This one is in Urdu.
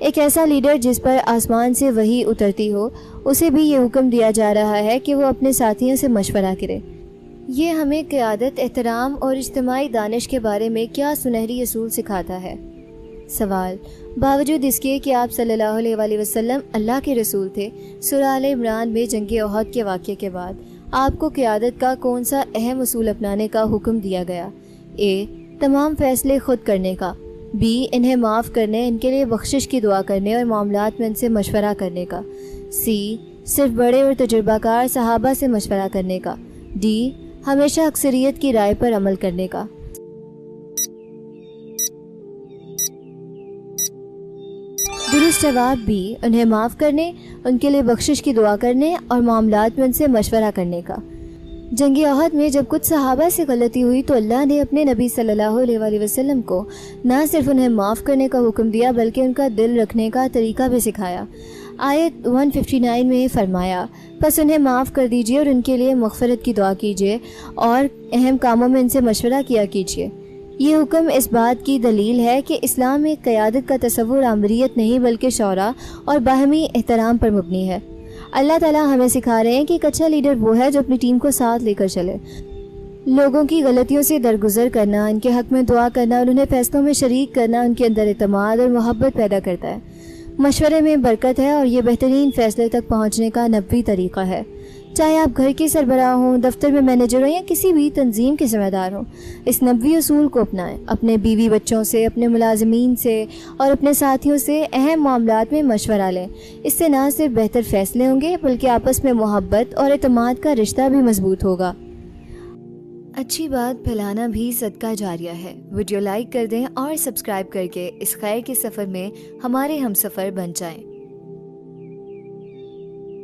ایک ایسا لیڈر جس پر آسمان سے وحی اترتی ہو، اسے بھی یہ حکم دیا جا رہا ہے کہ وہ اپنے ساتھیوں سے مشورہ کرے۔ یہ ہمیں قیادت، احترام اور اجتماعی دانش کے بارے میں کیا سنہری اصول سکھاتا ہے؟ سوال: باوجود اس کے کہ آپ صلی اللہ علیہ وآلہ وسلم اللہ کے رسول تھے، سورہ آل عمران میں جنگ احد کے واقعے کے بعد آپ کو قیادت کا کون سا اہم اصول اپنانے کا حکم دیا گیا؟ اے، تمام فیصلے خود کرنے کا، بی، انہیں معاف کرنے، ان کے لیے بخشش کی دعا کرنے اور معاملات میں ان سے مشورہ کرنے کا، سی، صرف بڑے اور تجربہ کار صحابہ سے مشورہ کرنے کا، ڈی، ہمیشہ اکثریت کی رائے پر عمل کرنے کا۔ درست جواب بی، انہیں معاف کرنے، ان کے لیے بخشش کی دعا کرنے اور معاملات میں ان سے مشورہ کرنے کا۔ جنگ احد میں جب کچھ صحابہ سے غلطی ہوئی تو اللہ نے اپنے نبی صلی اللہ علیہ وآلہ وسلم کو نہ صرف انہیں معاف کرنے کا حکم دیا بلکہ ان کا دل رکھنے کا طریقہ بھی سکھایا۔ آیت 159 میں فرمایا، پس انہیں معاف کر دیجیے اور ان کے لیے مغفرت کی دعا کیجیے اور اہم کاموں میں ان سے مشورہ کیا کیجیے۔ یہ حکم اس بات کی دلیل ہے کہ اسلام میں قیادت کا تصور آمریت نہیں بلکہ شورا اور باہمی احترام پر مبنی ہے۔ اللہ تعالیٰ ہمیں سکھا رہے ہیں کہ ایک اچھا لیڈر وہ ہے جو اپنی ٹیم کو ساتھ لے کر چلے، لوگوں کی غلطیوں سے درگزر کرنا، ان کے حق میں دعا کرنا اور انہیں فیصلوں میں شریک کرنا ان کے اندر اعتماد اور محبت پیدا کرتا ہے۔ مشورے میں برکت ہے اور یہ بہترین فیصلے تک پہنچنے کا نبوی طریقہ ہے۔ چاہے آپ گھر کے سربراہ ہوں، دفتر میں مینیجر ہوں یا کسی بھی تنظیم کے ذمہ دار ہوں، اس نبوی اصول کو اپنائیں۔ اپنے بیوی بچوں سے، اپنے ملازمین سے اور اپنے ساتھیوں سے اہم معاملات میں مشورہ لیں۔ اس سے نہ صرف بہتر فیصلے ہوں گے بلکہ آپس میں محبت اور اعتماد کا رشتہ بھی مضبوط ہوگا۔ اچھی بات پھیلانا بھی صدقہ جاریہ ہے۔ ویڈیو لائک کر دیں اور سبسکرائب کر کے اس خیر کے سفر میں ہمارے ہم سفر بن جائیں۔